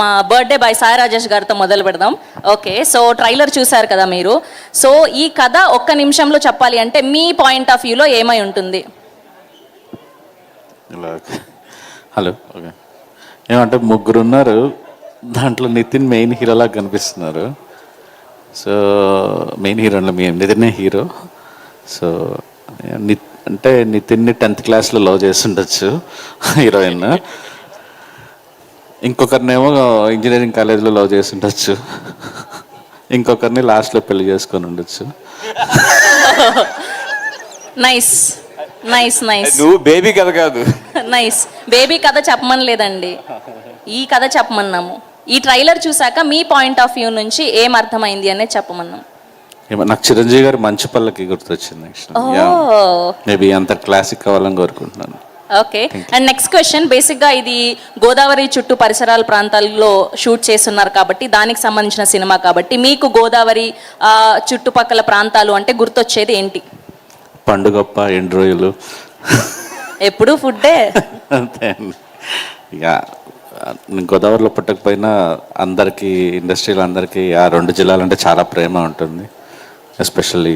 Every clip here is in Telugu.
మా బర్త్డే బాయ్ సాయి రాజేష్ గారితో మొదలు పెడదాం. ఓకే, సో ట్రైలర్ చూశారు కదా మీరు. సో ఈ కథ ఒక్క నిమిషంలో చెప్పాలి అంటే మీ పాయింట్ ఆఫ్ వ్యూలో ఏమై ఉంటుంది? Hello, okay. ఏమంటే ముగ్గురు ఉన్నారు, దాంట్లో నితిన్ మెయిన్ హీరోలా కనిపిస్తున్నారు. సో మెయిన్ హీరో నితినే హీరో. సో అంటే నితిన్ని 10th క్లాస్లో లవ్ చేస్తుండొచ్చు హీరోయిన్. ఇంకొకరినేమో ఇంజనీరింగ్ కాలేజ్లో లవ్ చేస్తుండొచ్చు, ఇంకొకరిని లాస్ట్లో పెళ్లి చేసుకొని ఉండొచ్చు. Nice nice nice. నువ్వు బేబీ కథ కాదు, నైస్. బేబీ కథ చెప్పమని లేదండి, ఈ కథ చెప్పమన్నాము. ఈ ట్రైలర్ చూసాక మీ పాయింట్ ఆఫ్ వ్యూ నుంచి ఏం అర్థమైంది అనేది చెప్పమన్నాం. నాకు చిరంజీవి గారు మంచి పల్లకి గుర్తొచ్చింది. మేబీ అంత క్లాసిక్ కావాలని కోరుకుంటున్నాను. Okay, and next question. బేసిక్గా ఇది గోదావరి చుట్టూ పరిసరాల ప్రాంతాల్లో షూట్ చేస్తున్నారు కాబట్టి, దానికి సంబంధించిన సినిమా కాబట్టి, మీకు గోదావరి చుట్టుపక్కల ప్రాంతాలు అంటే గుర్తొచ్చేది ఏంటి? పండుగప్ప, ఎండు రోజులు, ఎప్పుడు ఫుడ్డే. అంతే. ఇక గోదావరిలో పుట్టకపోయినా అందరికీ, ఇండస్ట్రీలో అందరికీ ఆ 2 జిల్లాలంటే చాలా ప్రేమ ఉంటుంది, ఎస్పెషల్లీ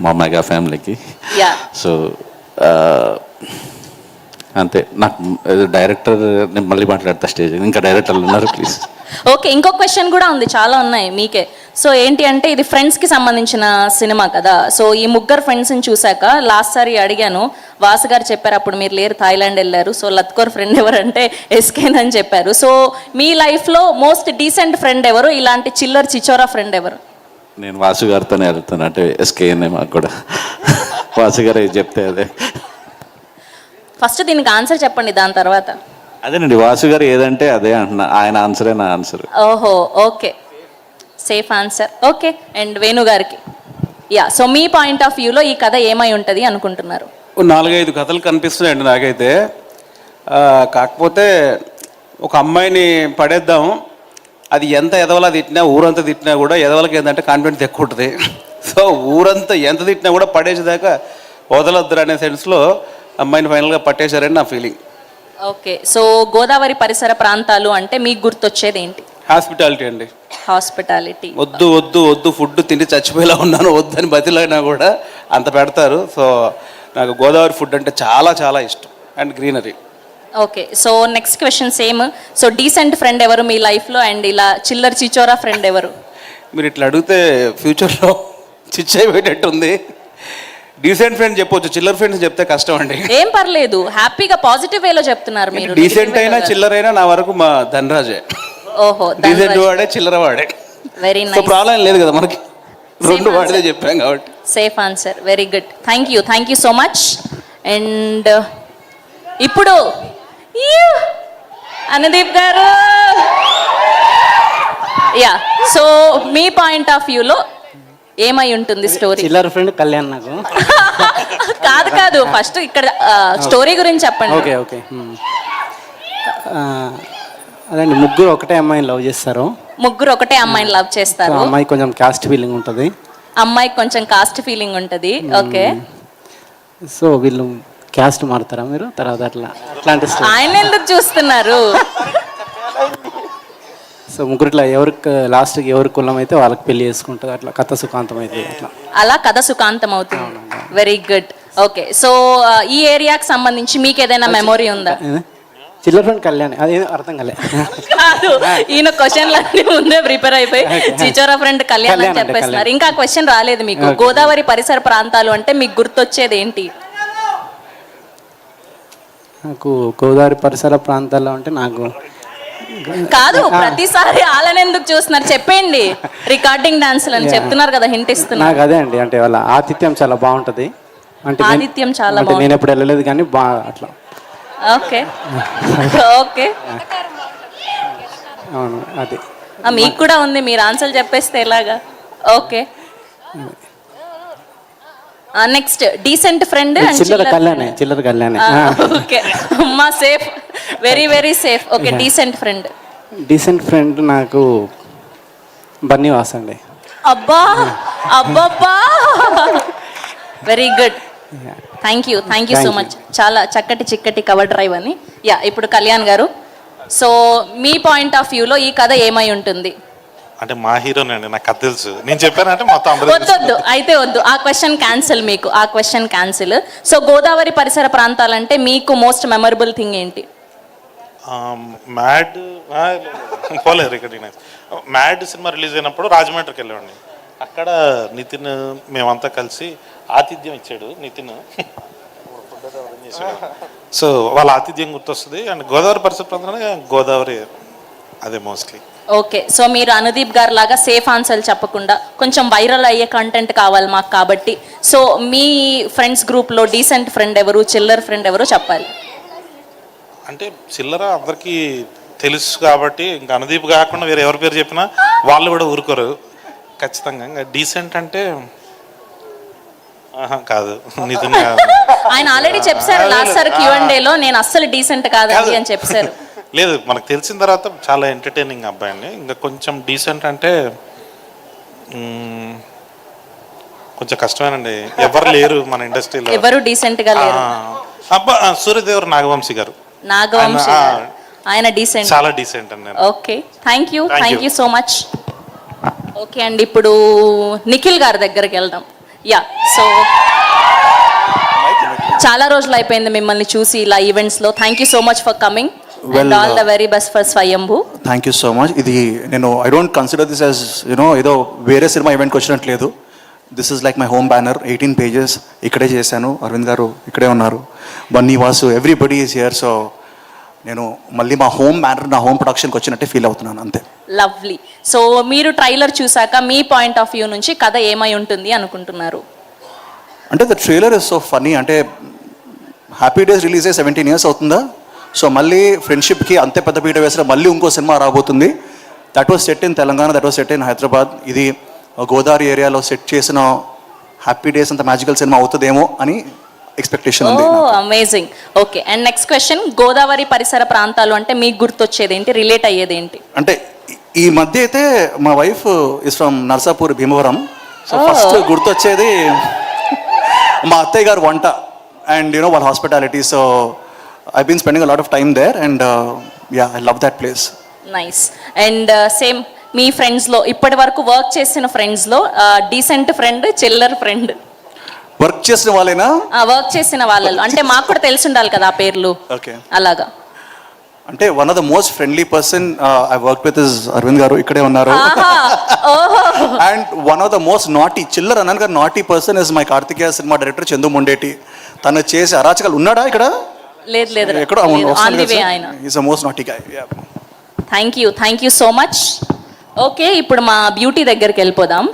మా మెగా ఫ్యామిలీకి. సో అంతే. నాకు డైరెక్టర్, నేను మళ్ళీ మాట్లాడతా స్టేజ్, ఇంకా డైరెక్టర్లు ఉన్నారు, ప్లీజ్. ఓకే, ఇంకో క్వశ్చన్ కూడా ఉంది, చాలా ఉన్నాయి మీకే. సో ఏంటి అంటే ఇది ఫ్రెండ్స్కి సంబంధించిన సినిమా కదా. సో ఈ ముగ్గురు ఫ్రెండ్స్ని చూశాక లాస్ట్ సారి అడిగాను, వాసు గారు చెప్పారు అప్పుడు మీరు లేరు, థాయిలాండ్ వెళ్ళారు. సో లత్కోర్ ఫ్రెండ్ ఎవరంటే ఎస్కేన్ అని చెప్పారు. సో మీ లైఫ్లో మోస్ట్ డీసెంట్ ఫ్రెండ్ ఎవరు? ఇలాంటి చిల్లర్ చిచోరా ఫ్రెండ్ ఎవరు? నేను వాసు గారితోనే వెళ్తాను, అంటే ఎస్కేఎన్ఏ. మాకు కూడా వాసు గారు ఏది చెప్తే అదే. ఫస్ట్ దీనికి ఆన్సర్ చెప్పండి, దాని తర్వాత. అదేనండి, వాసు గారు ఏదంటే అదే అంటున్నా, ఆయన ఆన్సరే నా ఆన్సర్. ఓహో, okay, safe answer. Okay, and Venu గారికి. సో మీ పాయింట్ ఆఫ్ వ్యూలో ఈ కథ ఏమై ఉంటుంది అనుకుంటున్నారు? 4-5 కథలు కనిపిస్తున్నాయండి నాకైతే. కాకపోతే ఒక అమ్మాయిని పడేద్దాం, అది ఎంత ఎదవలా తిట్టినా, ఊరంతా తిట్టినా కూడా ఎదవలకి ఏంటంటే కాన్ఫిడెన్స్ ఎక్కువ ఉంటుంది. సో ఊరంతా ఎంత తిట్టినా కూడా పడేసేదాకా వదలొద్దురు అనే సెన్స్లో అమ్మాయిని ఫైనల్గా పట్టేశారని నా ఫీలింగ్. ఓకే, సో గోదావరి పరిసర ప్రాంతాలు అంటే మీకు గుర్తొచ్చేది ఏంటి? హాస్పిటాలిటీ అండి. హాస్పిటాలిటీ. వద్దు వద్దు వద్దు, ఫుడ్ తిండి చచ్చిపోయేలా ఉన్నాను, వద్దని బతిలైనా కూడా అంత పెడతారు. సో నాకు గోదావరి ఫుడ్ అంటే చాలా చాలా ఇష్టం, and greenery. Okay, so next question same. So decent friend ఎవరు మీ లైఫ్లో, అండ్ ఇలా చిల్లర్ చిచోరా ఫ్రెండ్ ఎవరు? మీరు ఇట్లా అడిగితే ఫ్యూచర్లో చిచ్చైపోయేటట్టుంది. డీసెంట్ ఫ్రెండ్ చెప్పొచ్చు, చిల్లర్ ఫ్రెండ్స్ చెప్తే కష్టం అండి. ఏం పర్లేదు, హ్యాపీగా పాజిటివ్ వేలో చెప్తున్నారు మీరు. డీసెంట్ అయినా చిల్లర అయినా నా వరకు మా ధనరాజే. ఓహో, డీసెంట్ వాడే, చిల్లర వాడే. Very nice. సో ప్రాబ్లం లేదు కదా మనకి, 2 వాడితే చెప్పాం కాబట్టి. Safe answer, very good. Thank you so much. And ఇప్పుడు అనుదీప్ గారు. సో మీ పాయింట్ ఆఫ్ వ్యూలో ఏమై ఉంటుంది స్టోరీ? చిల్లర ఫ్రెండ్ కళ్యాణ్ నాకు. కాదు, ఫస్ట్ ఇక్కడ స్టోరీ గురించి చెప్పండి. ఓకే ఓకే, అదండి, ముగ్గురు ఒకటే అమ్మాయిని లవ్ చేస్తారు. ముగ్గురు ఒకటే అమ్మాయిని లవ్ చేస్తారు. అమ్మాయి కొంచెం కాస్ట్ ఫీలింగ్ ఉంటుంది. అమ్మాయికి కొంచెం కాస్ట్ ఫీలింగ్ ఉంటుంది. ఓకే, సో వీళ్ళు క్యాస్ట్ మారుతారా మీరు తర్వాత? అట్లాంటి ఆయన ఎందుకు చూస్తున్నారు? సో ముగ్గురిట్లా ఎవరికి లాస్ట్కి ఎవరి కులం అయితే వాళ్ళకి పెళ్లి చేసుకుంటుంది, అట్లా కథ సుఖాంతం అయితే అలా కథ సుఖాంతం అవుతుంది. Very good. ఓకే, సో ఈ ఏరియాకి సంబంధించి మీకు ఏదైనా మెమొరీ ఉందా? చిల్లర ఫ్రెండ్ కళ్యాణ్, అదేం అర్థం కాలే. కాదు, ఈయన క్వశ్చన్లన్నీ ముందే ప్రిపేర్ అయిపోయి చిచోరా ఫ్రెండ్ కళ్యాణ్ అని చెప్పేస్తున్నారు. ఇంకా క్వశ్చన్ రాలేదు మీకు. గోదావరి పరిసర ప్రాంతాలు అంటే మీకు గుర్తొచ్చేది ఏంటి? నాకు గోదావరి పరిసర ప్రాంతాల్లో అంటే నాకు కాదు, ప్రతిసారి వాళ్ళని ఎందుకు చూస్తున్నారు చెప్పండి. రికార్డింగ్ డాన్సులు అని చెప్తున్నారు కదా, హింట్ ఇస్తున్నారు. నాకు అదే అండి, అంటే వాళ్ళ ఆతిథ్యం చాలా బాగుంటుంది. అంటే ఆతిథ్యం చాలా బాగుంటుంది. నేను ఎప్పుడు వెళ్ళలేదు కానీ అట్లా. ఓకే ఓకే, అవును, అది మీకు కూడా ఉంది, మీరు ఆన్సర్ చెప్పేస్తే ఎలాగా? Okay, next decent friend. చిల్లర కళ్యాణ్. ఓకే అమ్మా, safe, very very safe. Okay, decent friend నాకు బన్నీవాస్ అండి. అబ్బా అబ్బబ్బా, very good. Thank you so much. చాలా చక్కటి చిక్కటి కవర్ డ్రైవ్ అని. ఇప్పుడు కళ్యాణ్ గారు. సో మీ పాయింట్ ఆఫ్ వ్యూలో ఈ కథ ఏమై ఉంటుంది? అంటే మా హీరోనే అండి, నాకు కథ తెలుసు. నేను చెప్పానంటే మొత్తం అందరూ వద్దొద్దు, అయితే వద్దు, ఆ క్వశ్చన్ క్యాన్సిల్, మీకు ఆ క్వశ్చన్ క్యాన్సిల్. సో గోదావరి పరిసర ప్రాంతాలంటే మీకు మోస్ట్ మెమరబుల్ థింగ్ ఏంటి? మ్యాడ్ పోలేదు రికగ్నైజ్. మ్యాడ్ సినిమా రిలీజ్ అయినప్పుడు రాజమండ్రికి వెళ్ళామండి. అక్కడ నితిన్ మేమంతా కలిసి ఆతిథ్యం ఇచ్చాడు నితిన్. సో వాళ్ళ ఆతిథ్యం గుర్తొస్తుంది. అండ్ గోదావరి పరిసర ప్రాంతంలో గోదావరి అదే మోస్ట్లీ. ఓకే, సో మీరు అనుదీప్ గారు లాగా సేఫ్ ఆన్సర్లు చెప్పకుండా కొంచెం వైరల్ అయ్యే కంటెంట్ కావాలి మాకు కాబట్టి, సో మీ ఫ్రెండ్స్ గ్రూప్లో డీసెంట్ ఫ్రెండ్ ఎవరు, చిల్లర్ ఫ్రెండ్ ఎవరు చెప్పాలి. అంటే చిల్లర అందరికీ తెలుసు కాబట్టి ఇంకా అనుదీప్ కాకుండా వేరే ఎవరి పేరు చెప్పినా వాళ్ళు కూడా ఊరుకోరు ఖచ్చితంగా. ఇంకా డీసెంట్ అంటే కాదు, నితిన్ కాదు. ఆయన ఆల్రెడీ చెప్పారు లాస్ట్ సార్ Q&Aలో, నేను అస్సలు డీసెంట్ కాదండి అని చెప్పారు. లేదు, మనకు తెలిసిన తర్వాత చాలా ఎంటర్టైనింగ్ అబ్బాయిని. ఇంకా కొంచెం డీసెంట్ అంటే కొంచెం కష్టమేనండి, ఎవరు లేరు మన ఇండస్ట్రీలో. ఎవరు డీసెంట్ గా లేరు. అబ్బా సూర్యదేవర్ నాగవంశీ గారు, నాగవంశీ ఆయన డీసెంట్, చాలా డీసెంట్ అండి. Okay, thank you so much. Okay అండి, ఇప్పుడు నిఖిల్ గారి దగ్గరికి వెళ్దాం. యా, సో చాలా రోజులు అయిపోయింది మిమ్మల్ని చూసి ఇలా ఈవెంట్స్లో. Thank you so much for coming and all the very best for Swayambhu. Thank you so much. ఇది నేను I don't consider this as ఏదో వేరే సినిమా ఈవెంట్కి వచ్చినట్లేదు. This is like my home banner. 18 pages ఇక్కడే చేశాను. అరవింద్ గారు ఇక్కడే ఉన్నారు, Bunny Vasu, everybody is here. So నేను మళ్ళీ మా హోమ్ బ్యానర్, నా హోమ్ ప్రొడక్షన్కి వచ్చినట్టే ఫీల్ అవుతున్నాను, అంతే. లవ్లీ. సో మీరు ట్రైలర్ చూసాక మీ పాయింట్ ఆఫ్ వ్యూ నుంచి కథ ఏమై ఉంటుంది అనుకుంటున్నారు? అంటే the trailer is so funny. అంటే హ్యాపీ డేస్ రిలీజ్ అయ్యి 17 years అవుతుందా? సో మళ్ళీ ఫ్రెండ్షిప్కి అంతే పెద్ద పీట వేసిన మళ్ళీ ఇంకో సినిమా రాబోతుంది. That was set in Telangana, that was set in Hyderabad. ఇది గోదావరి ఏరియాలో సెట్ చేసిన హ్యాపీ డేస్ అంత మ్యాజికల్ సినిమా అవుతుందేమో అని ఎక్స్పెక్టేషన్ ఉంది. Amazing. Okay, and next question, Godavari పరిసర ప్రాంతాలు అంటే మీకు గుర్తొచ్చేది ఏంటి, రిలేట్ అయ్యేది ఏంటి? అంటే ఈ మధ్య అయితే మా wife is from Narsapur, Bhimavaram. So first గుర్తొచ్చేది మా అత్తయ్య గారు వంట అండ్ వాళ్ళ hospitality. So I been spending a lot of time there and yeah, I love that place. Nice. And same మీ ఫ్రెండ్స్లో ఇప్పటి వరకు వర్క్ చేసిన ఫ్రెండ్స్లో decent friend, chiller friend? Work చేసిన వాళ్ళైనా? వర్క్ చేసిన వాళ్ళలో అంటే మాకు కూడా తెలిసి ఉండాలి కదా ఆ పేర్లు. ఓకే, అలాగా. అంటే one of the most friendly person I work with is Aravind గారు, ఇక్కడే ఉన్నారు. And one of the most naughty, chiller అన్నాను గారు, naughty person is my Karthikeya cinema director Chandu Mondeti. తను చేసే అరాచకాలు ఉన్నాడా ఇక్కడ? లేదు, ఎక్కడో ఆన్ ది వే ఆయన. Is a most naughty guy. Thank you so much. Okay, ఇప్పుడు మా బ్యూటీ దగ్గరికి వెళ్ళిపోదాం.